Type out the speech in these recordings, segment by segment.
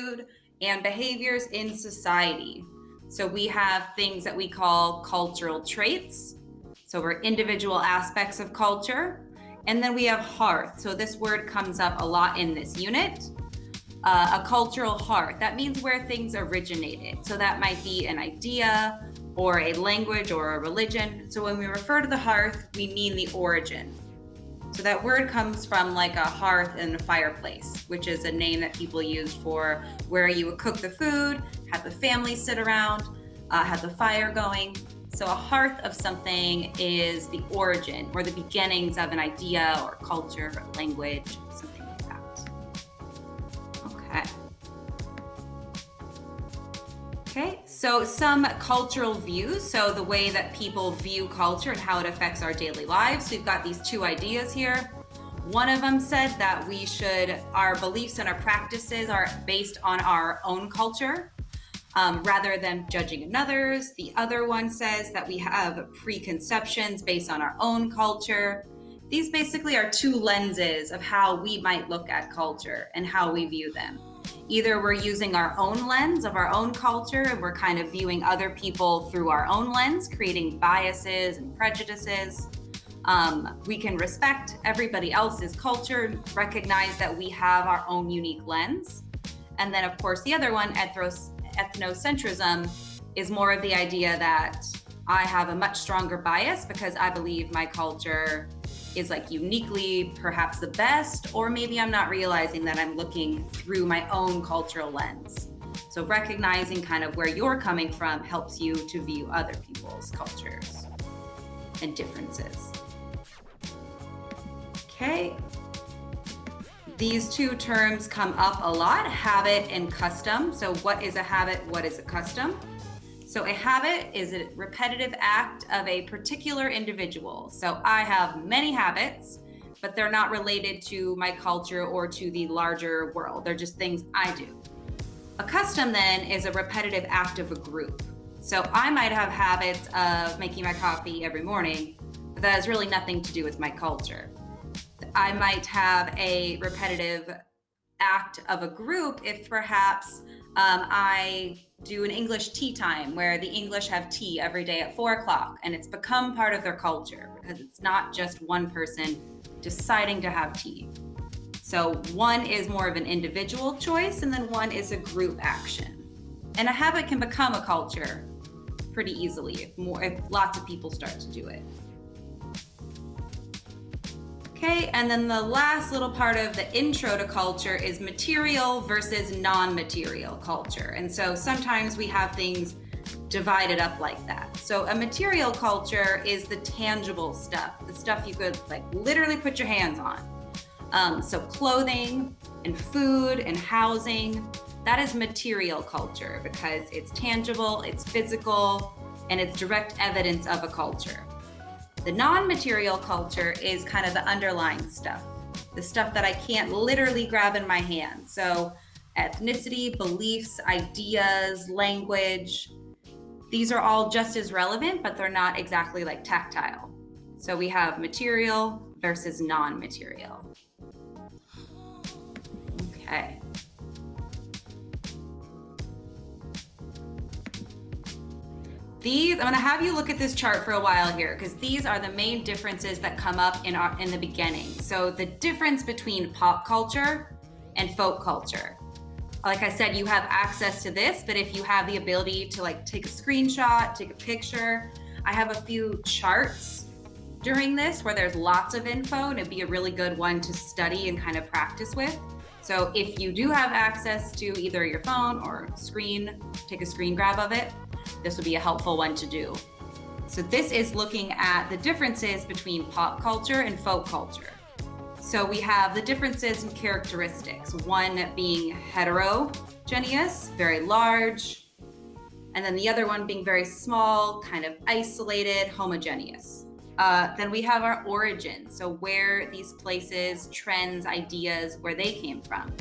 attitude and behaviors in society. So we have things that we call cultural traits. So we're individual aspects of culture. And then we have hearth. So this word comes up a lot in this unit. A cultural hearth, that means where things originated. So that might be an idea or a language or a religion. So when we refer to the hearth, we mean the origin. So that word comes from like a hearth and a fireplace, which is a name that people use for where you would cook the food, have the family sit around, have the fire going. So a hearth of something is the origin or the beginnings of an idea or culture, or language, something like that. Okay, so some cultural views. So the way that people view culture and how it affects our daily lives. So we've got these two ideas here. One of them said that our beliefs and our practices are based on our own culture rather than judging another's. The other one says that we have preconceptions based on our own culture. These basically are two lenses of how we might look at culture and how we view them. Either we're using our own lens of our own culture and we're kind of viewing other people through our own lens, creating biases and prejudices. We can respect everybody else's culture, recognize that we have our own unique lens. And then, of course, the other one, ethnocentrism, is more of the idea that I have a much stronger bias because I believe my culture is like uniquely perhaps the best, or maybe I'm not realizing that I'm looking through my own cultural lens. So recognizing kind of where you're coming from helps you to view other people's cultures and differences. Okay. These two terms come up a lot, habit and custom. So what is a habit? What is a custom? So a habit is a repetitive act of a particular individual. So I have many habits, but they're not related to my culture or to the larger world. They're just things I do. A custom then is a repetitive act of a group. So I might have habits of making my coffee every morning, but that has really nothing to do with my culture. I might have a repetitive act of a group if perhaps I do an English tea time where the English have tea every day at 4:00, and it's become part of their culture because it's not just one person deciding to have tea. So one is more of an individual choice, and then one is a group action. And a habit can become a culture pretty easily if lots of people start to do it. Okay, and then the last little part of the intro to culture is material versus non-material culture. And so sometimes we have things divided up like that. So a material culture is the tangible stuff, the stuff you could like literally put your hands on. So clothing and food and housing, that is material culture because it's tangible, it's physical, and it's direct evidence of a culture. The non-material culture is kind of the underlying stuff, the stuff that I can't literally grab in my hand. So ethnicity, beliefs, ideas, language, these are all just as relevant, but they're not exactly like tactile. So we have material versus non-material. Okay. I'm going to have you look at this chart for a while here because these are the main differences that come up in the beginning. So the difference between pop culture and folk culture. Like I said, you have access to this, but if you have the ability to like take a screenshot, take a picture, I have a few charts during this where there's lots of info and it'd be a really good one to study and kind of practice with. So if you do have access to either your phone or screen, take a screen grab of it. This would be a helpful one to do. So this is looking at the differences between pop culture and folk culture. So we have the differences in characteristics, one being heterogeneous, very large, and then the other one being very small, kind of isolated, homogeneous. Then we have our origin, so where these places, trends, ideas, where they came from.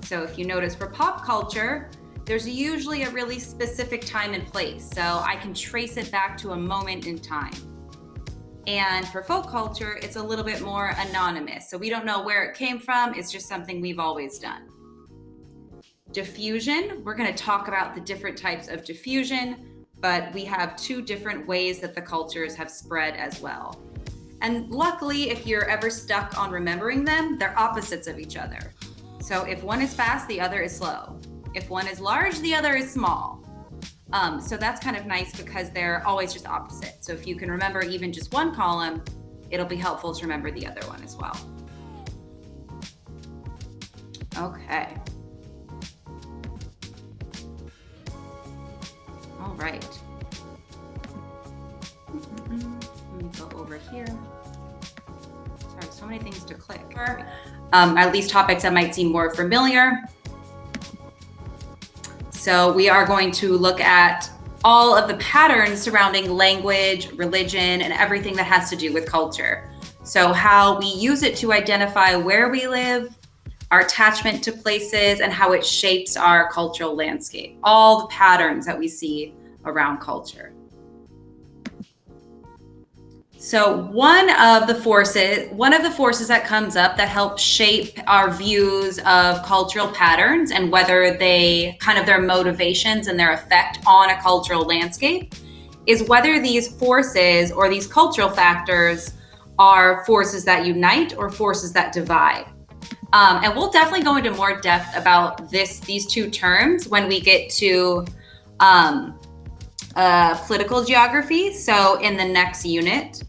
So if you notice for pop culture, there's usually a really specific time and place, so I can trace it back to a moment in time. And for folk culture, it's a little bit more anonymous, so we don't know where it came from, it's just something we've always done. Diffusion, we're going to talk about the different types of diffusion, but we have two different ways that the cultures have spread as well. And luckily, if you're ever stuck on remembering them, they're opposites of each other. So if one is fast, the other is slow. If one is large, the other is small. So that's kind of nice because they're always just opposite. So if you can remember even just one column, it'll be helpful to remember the other one as well. Okay. All right. Let me go over here. Sorry, so many things to click. At least topics that might seem more familiar. So we are going to look at all of the patterns surrounding language, religion, and everything that has to do with culture. So how we use it to identify where we live, our attachment to places, and how it shapes our cultural landscape. All the patterns that we see around culture. So one of the forces that comes up that helps shape our views of cultural patterns and whether they kind of their motivations and their effect on a cultural landscape is whether these forces or these cultural factors are forces that unite or forces that divide. And we'll definitely go into more depth about these two terms when we get to political geography. So in the next unit,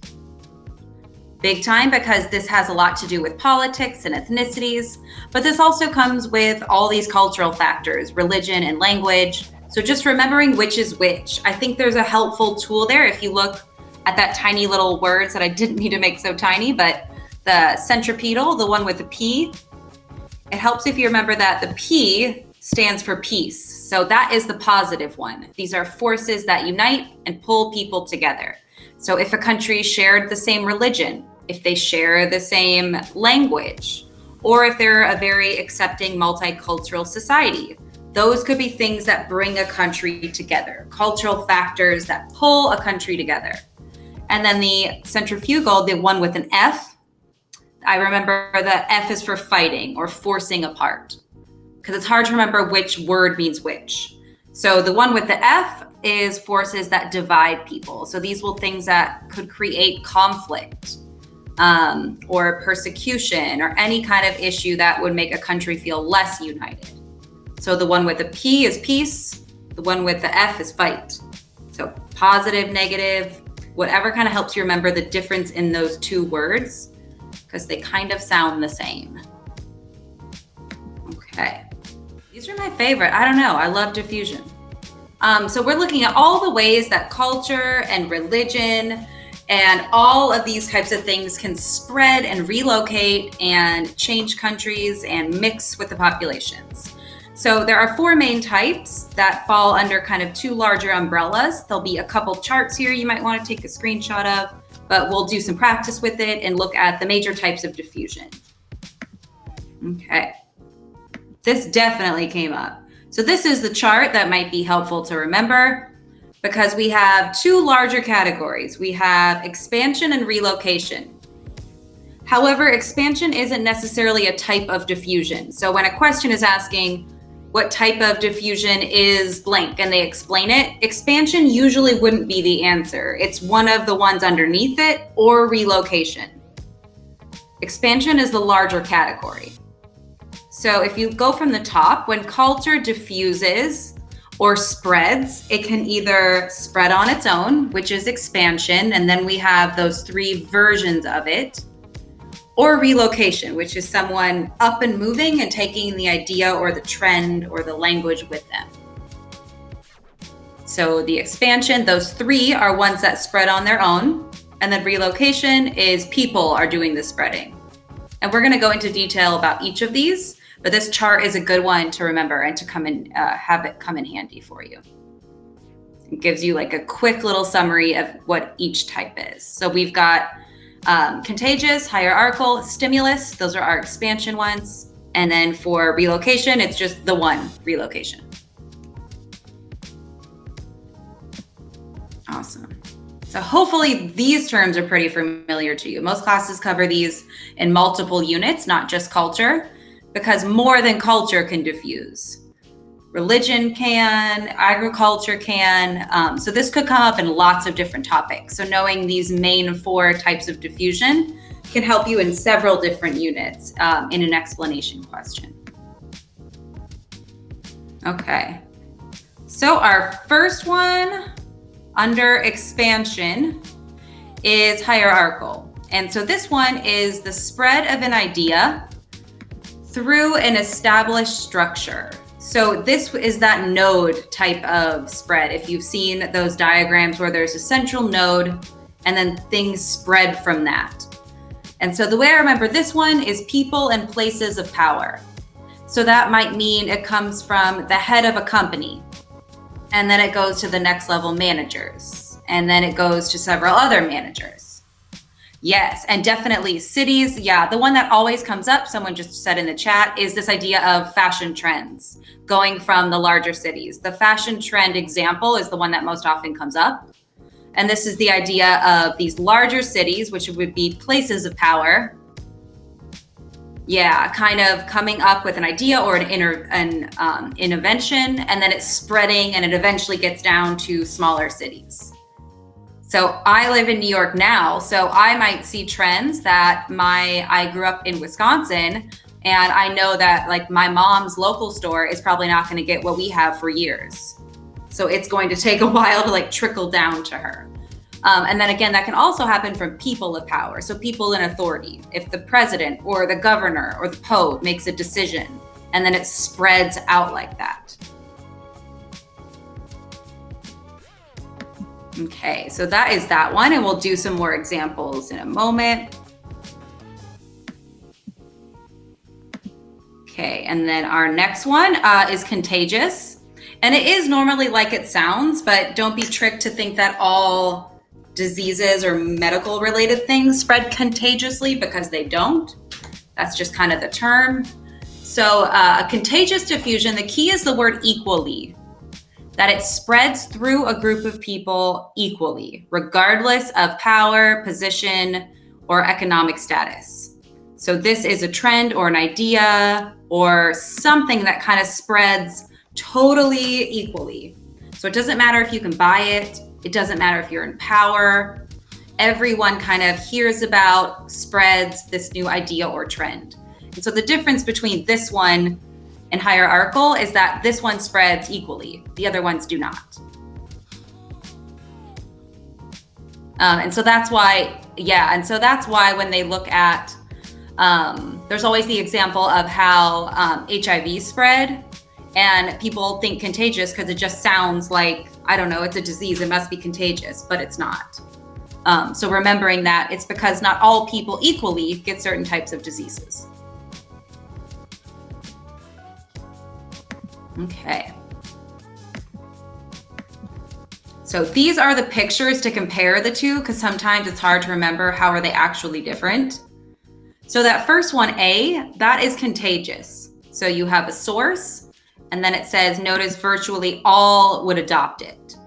big time, because this has a lot to do with politics and ethnicities, but this also comes with all these cultural factors, religion and language. So just remembering which is which. I think there's a helpful tool there. If you look at that tiny little words that I didn't need to make so tiny, but the centripetal, the one with the P, it helps if you remember that the P stands for peace. So that is the positive one. These are forces that unite and pull people together. So if a country shared the same religion, if they share the same language, or if they're a very accepting multicultural society, those could be things that bring a country together, cultural factors that pull a country together. And then the centrifugal, the one with an F, I remember the F is for fighting or forcing apart, because it's hard to remember which word means which. So the one with the F is forces that divide people. So these will things that could create conflict or persecution or any kind of issue that would make a country feel less united. So the one with the P is peace. The one with the F is fight. So positive, negative, whatever kind of helps you remember the difference in those two words, because they kind of sound the same. Okay. These are my favorite. I don't know. I love diffusion. So we're looking at all the ways that culture and religion and all of these types of things can spread and relocate and change countries and mix with the populations. So there are four main types that fall under kind of two larger umbrellas. There'll be a couple charts here you might want to take a screenshot of, but we'll do some practice with it and look at the major types of diffusion. Okay. This definitely came up. So this is the chart that might be helpful to remember because we have two larger categories. We have expansion and relocation. However, expansion isn't necessarily a type of diffusion. So when a question is asking what type of diffusion is blank and they explain it, expansion usually wouldn't be the answer. It's one of the ones underneath it or relocation. Expansion is the larger category. So if you go from the top, when culture diffuses or spreads, it can either spread on its own, which is expansion, and then we have those three versions of it, or relocation, which is someone up and moving and taking the idea or the trend or the language with them. So the expansion, those three are ones that spread on their own, and then relocation is people are doing the spreading. And we're going to go into detail about each of these. But this chart is a good one to remember and to come in, have it come in handy for you. It gives you like a quick little summary of what each type is. So we've got contagious, hierarchical, stimulus. Those are our expansion ones. And then for relocation, it's just the one relocation. Awesome. So hopefully these terms are pretty familiar to you. Most classes cover these in multiple units, not just culture, because more than culture can diffuse. Religion can, agriculture can. So this could come up in lots of different topics. So knowing these main 4 types of diffusion can help you in several different units in an explanation question. Okay. So our first one under expansion is hierarchical. And so this one is the spread of an idea through an established structure. So this is that node type of spread. If you've seen those diagrams where there's a central node and then things spread from that. And so the way I remember this one is people and places of power. So that might mean it comes from the head of a company, and then it goes to the next level managers, and then it goes to several other managers. Yes, and definitely cities. Yeah, the one that always comes up, someone just said in the chat, is this idea of fashion trends going from the larger cities. The fashion trend example is the one that most often comes up. And this is the idea of these larger cities, which would be places of power. Yeah, kind of coming up with an idea or an intervention, and then it's spreading and it eventually gets down to smaller cities. So I live in New York now, so I might see trends that I grew up in Wisconsin, and I know that like my mom's local store is probably not going to get what we have for years. So it's going to take a while to like trickle down to her. And then again, that can also happen from people of power. So people in authority, if the president or the governor or the pope makes a decision, and then it spreads out like that. Okay, so that is that one, and we'll do some more examples in a moment. Okay, and then our next one is contagious. And it is normally like it sounds, but don't be tricked to think that all diseases or medical related things spread contagiously, because they don't. That's just kind of the term. So a contagious diffusion, the key is the word equally. That it spreads through a group of people equally, regardless of power, position, or economic status. So this is a trend or an idea or something that kind of spreads totally equally. So it doesn't matter if you can buy it. It doesn't matter if you're in power. Everyone kind of hears about, spreads this new idea or trend. And so the difference between this one and hierarchical is that this one spreads equally. The other ones do not. And so that's why, when they look at, there's always the example of how HIV spread, and people think contagious because it just sounds like, I don't know, it's a disease, it must be contagious, but it's not. So remembering that it's because not all people equally get certain types of diseases. Okay. So these are the pictures to compare the two, because sometimes it's hard to remember how are they actually different. So that first one, A, that is contagious. So you have a source, and then it says, notice virtually all would adopt it.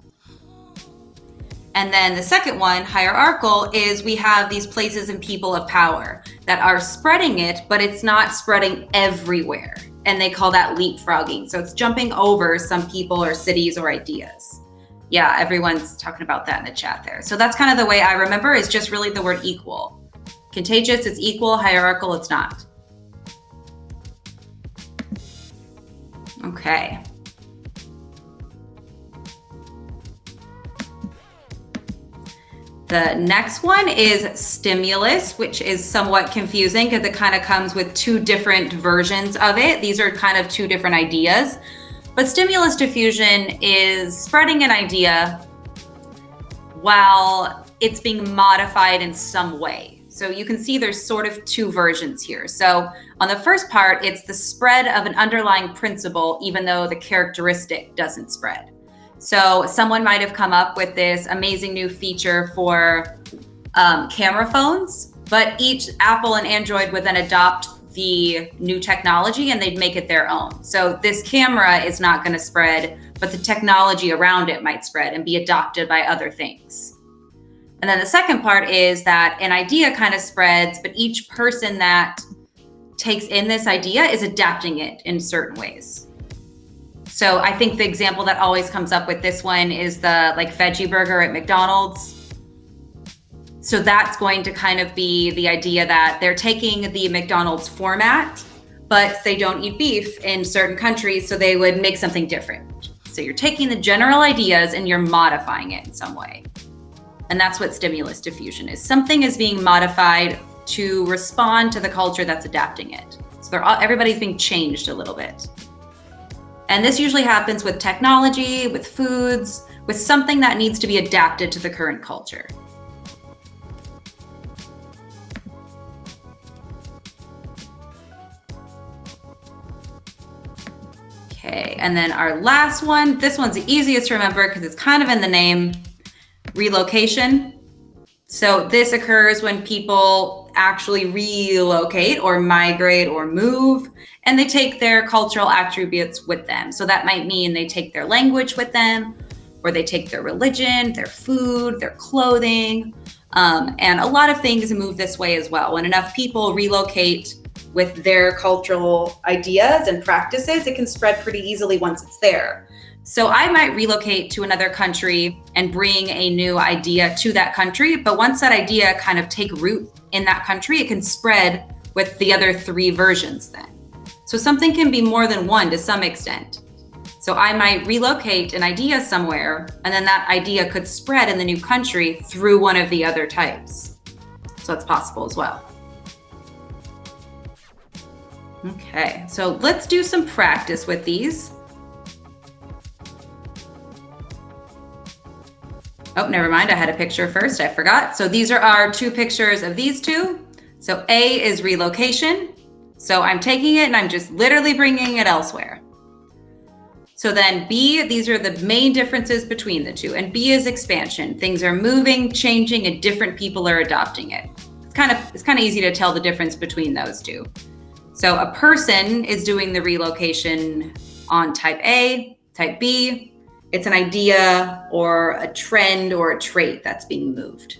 And then the second one, hierarchical, is we have these places and people of power that are spreading it, but it's not spreading everywhere. And they call that leapfrogging. So it's jumping over some people or cities or ideas. Yeah, everyone's talking about that in the chat there. So that's kind of the way I remember, is just really the word equal. Contagious, it's equal. Hierarchical, it's not. Okay. The next one is stimulus, which is somewhat confusing because it kind of comes with two different versions of it. These are kind of two different ideas. But stimulus diffusion is spreading an idea while it's being modified in some way. So you can see there's sort of two versions here. So on the first part, it's the spread of an underlying principle, even though the characteristic doesn't spread. So someone might have come up with this amazing new feature for camera phones, but each Apple and Android would then adopt the new technology and they'd make it their own. So this camera is not going to spread, but the technology around it might spread and be adopted by other things. And then the second part is that an idea kind of spreads, but each person that takes in this idea is adapting it in certain ways. So I think the example that always comes up with this one is the like veggie burger at McDonald's. So that's going to kind of be the idea that they're taking the McDonald's format, but they don't eat beef in certain countries, so they would make something different. So you're taking the general ideas and you're modifying it in some way. And that's what stimulus diffusion is. Something is being modified to respond to the culture that's adapting it. So everybody's being changed a little bit. And this usually happens with technology, with foods, with something that needs to be adapted to the current culture. Okay, and then our last one, this one's the easiest to remember because it's kind of in the name, relocation. So this occurs when people actually relocate or migrate or move, and they take their cultural attributes with them. So that might mean they take their language with them, or they take their religion, their food, their clothing, and a lot of things move this way as well. When enough people relocate with their cultural ideas and practices, it can spread pretty easily once it's there. So I might relocate to another country and bring a new idea to that country, but once that idea kind of take root in that country, it can spread with the other 3 versions then. So something can be more than one to some extent. So I might relocate an idea somewhere, and then that idea could spread in the new country through one of the other types. So it's possible as well. Okay, so let's do some practice with these. Oh, never mind, I had a picture first, I forgot. So these are our 2 pictures of these 2. So A is relocation. So I'm taking it and I'm just literally bringing it elsewhere. So then B, these are the main differences between the 2. And B is expansion. Things are moving, changing, and different people are adopting it. It's kind of easy to tell the difference between those 2. So a person is doing the relocation on type A. Type B, it's an idea or a trend or a trait that's being moved.